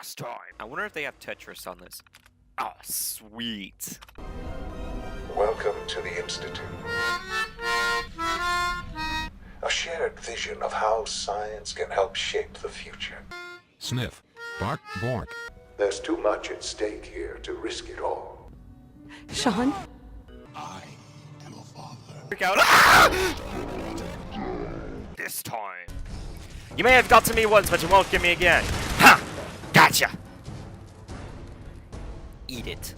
last time. I wonder if they have Tetris on this. Oh, sweet. Welcome to the Institute. A shared vision of how science can help shape the future. Sniff. Bark. Bork. There's too much at stake here to risk it all. Shaun? I am a father. Freak out. Ah! This time. You may have got to me once, but you won't get me again. Ha! Gotcha! Eat it.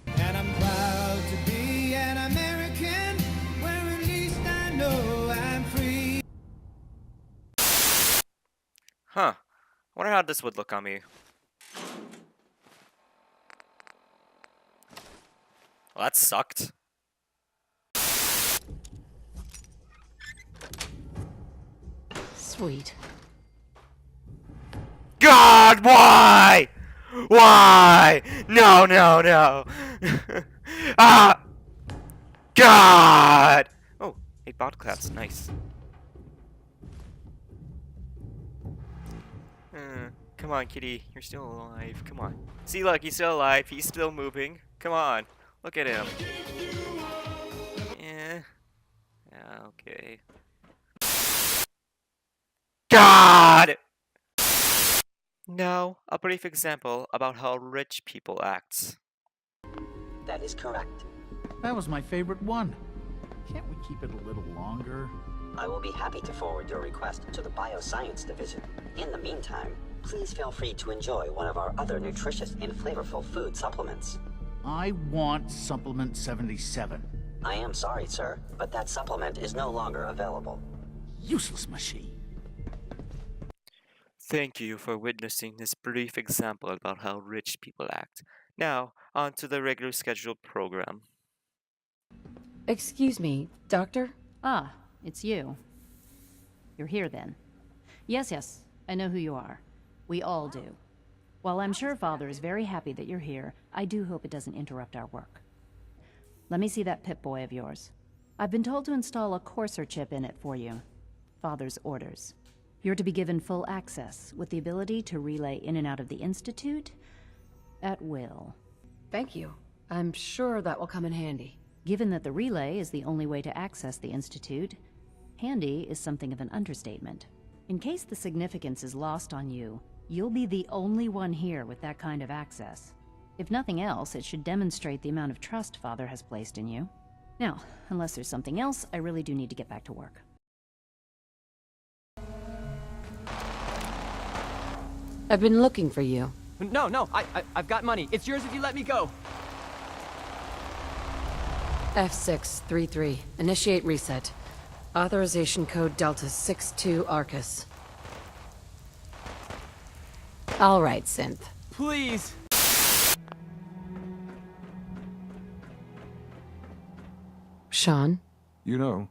And I'm proud to be an American, where at least I know I'm free. Huh. Wonder how this would look on me. Well, that sucked. Sweet. God, why? Why? No, no, no. Ah! God! Oh, 8 bot claps, nice. Come on, kitty, you're still alive. Come on. See, look, he's still alive. He's still moving. Come on, look at him. Yeah. Yeah, okay. God! Now, a brief example about how rich people act. That is correct. That was my favorite one. Can't we keep it a little longer? I will be happy to forward your request to the Bioscience Division. In the meantime, please feel free to enjoy one of our other nutritious and flavorful food supplements. I want Supplement 77. I am sorry, sir, but that supplement is no longer available. Useless machine. Thank you for witnessing this brief example about how rich people act. Now, on to the regular scheduled program. Excuse me, Doctor? Ah, it's you. You're here then. Yes, I know who you are. We all do. While I'm sure Father is very happy that you're here, I do hope it doesn't interrupt our work. Let me see that Pip-Boy of yours. I've been told to install a courser chip in it for you. Father's orders. You're to be given full access, with the ability to relay in and out of the Institute at will. Thank you. I'm sure that will come in handy. Given that the relay is the only way to access the Institute, handy is something of an understatement. In case the significance is lost on you, you'll be the only one here with that kind of access. If nothing else, it should demonstrate the amount of trust Father has placed in you. Now, unless there's something else, I really do need to get back to work. I've been looking for you. No, I've got money. It's yours if you let me go. F633. Initiate reset. Authorization code Delta 62 Arcus. All right, Synth. Please. Shaun? You know,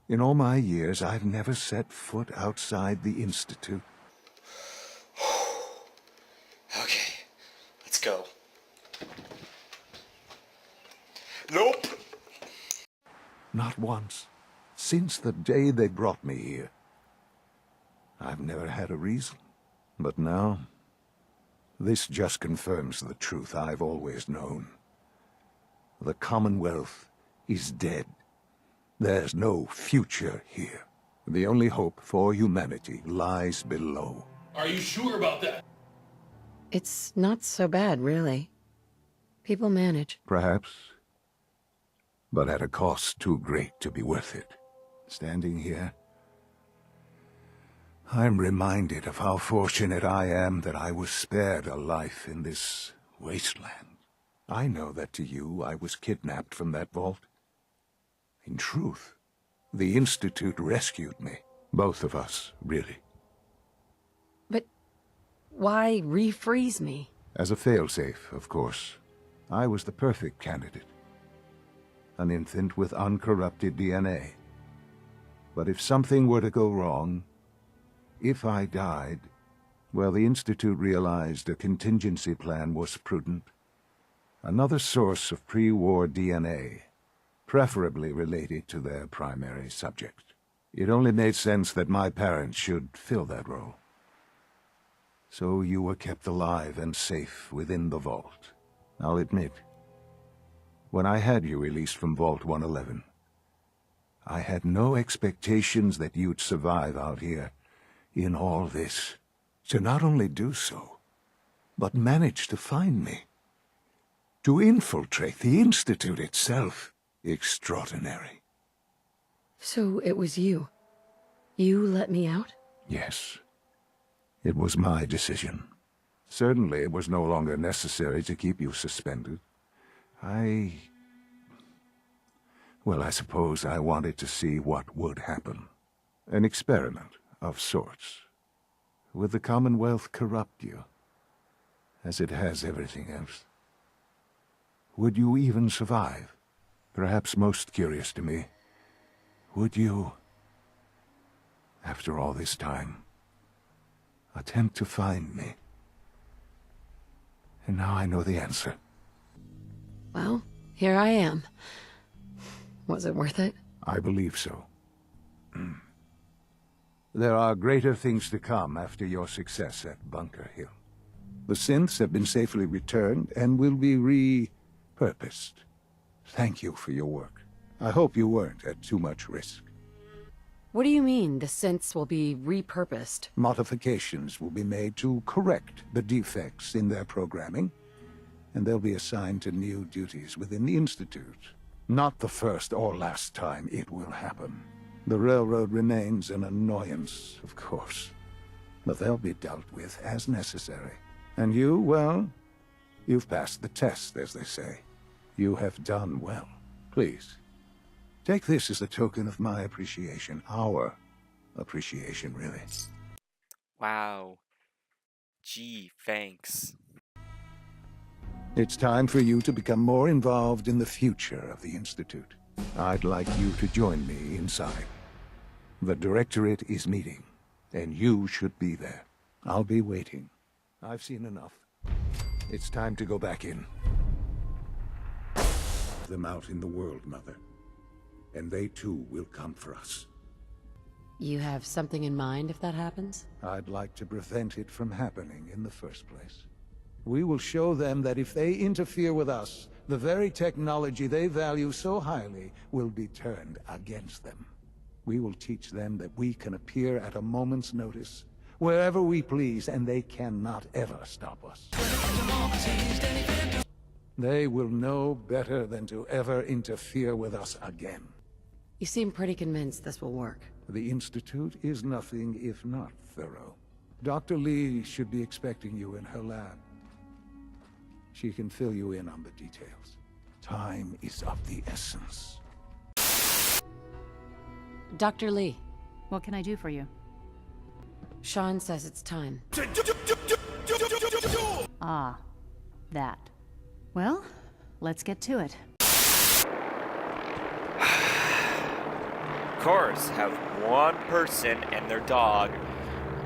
in all my years, I've never set foot outside the Institute. Okay, let's go. Nope! Not once. Since the day they brought me here. I've never had a reason. But now, this just confirms the truth I've always known. The Commonwealth is dead. There's no future here. The only hope for humanity lies below. Are you sure about that? It's not so bad, really. People manage. Perhaps, but at a cost too great to be worth it. Standing here, I'm reminded of how fortunate I am that I was spared a life in this wasteland. I know that to you I was kidnapped from that vault. In truth, the Institute rescued me. Both of us, really. But why refreeze me? As a failsafe, of course. I was the perfect candidate. An infant with uncorrupted DNA. But if something were to go wrong, if I died, well, the Institute realized a contingency plan was prudent. Another source of pre-war DNA, preferably related to their primary subject. It only made sense that my parents should fill that role. So you were kept alive and safe within the vault. I'll admit, when I had you released from Vault 111, I had no expectations that you'd survive out here in all this. To not only do so, but manage to find me. To infiltrate the Institute itself. Extraordinary. So it was you. You let me out? Yes. It was my decision. Certainly it was no longer necessary to keep you suspended. Well, I suppose I wanted to see what would happen. An experiment of sorts. Would the Commonwealth corrupt you, as it has everything else? Would you even survive? Perhaps most curious to me, would you, after all this time, attempt to find me? And now I know the answer. Well, here I am. Was it worth it? I believe so. There are greater things to come after your success at Bunker Hill. The synths have been safely returned and will be repurposed. Thank you for your work. I hope you weren't at too much risk. What do you mean, the synths will be repurposed? Modifications will be made to correct the defects in their programming, and they'll be assigned to new duties within the Institute. Not the first or last time it will happen. The Railroad remains an annoyance, of course, but they'll be dealt with as necessary. And you, well, you've passed the test, as they say. You have done well. Please, take this as a token of my appreciation. Our appreciation, really. Wow. Gee, thanks. It's time for you to become more involved in the future of the Institute. I'd like you to join me inside. The Directorate is meeting, and you should be there. I'll be waiting. I've seen enough. It's time to go back in. Them out in the world, Mother. And they too will come for us. You have something in mind if that happens? I'd like to prevent it from happening in the first place. We will show them that if they interfere with us, the very technology they value so highly will be turned against them. We will teach them that we can appear at a moment's notice, wherever we please, and they cannot ever stop us. They will know better than to ever interfere with us again. You seem pretty convinced this will work. The Institute is nothing if not thorough. Dr. Lee should be expecting you in her lab. She can fill you in on the details. Time is of the essence. Dr. Lee, What can I do for you? Shaun says it's time. Ah, that. Well, let's get to it. Of course, have one person and their dog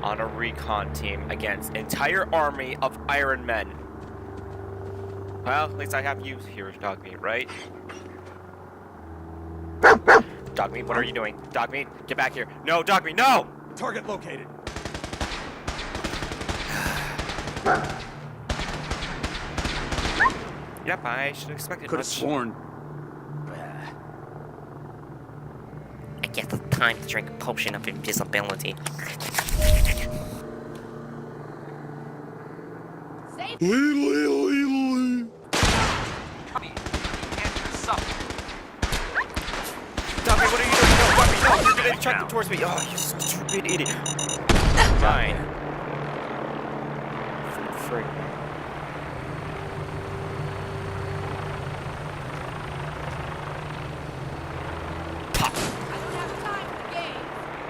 on a recon team against an entire army of Iron Men. Well, at least I have you here, Dogmeat, right? Dogmeat, what are you doing? Dogmeat, get back here. No, Dogmeat, no! Target located. Yep, I should have expected Could have much. sworn. I guess it's time to drink a potion of invisibility. Dogmeat, what are you doing? No, Dogmeat, no! You're gonna attract them towards me! Oh, you stupid idiot! Fine. Frick.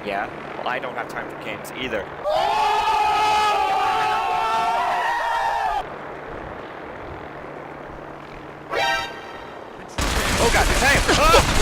Yeah, well, I don't have time for games either. Oh god, it's him! Ah!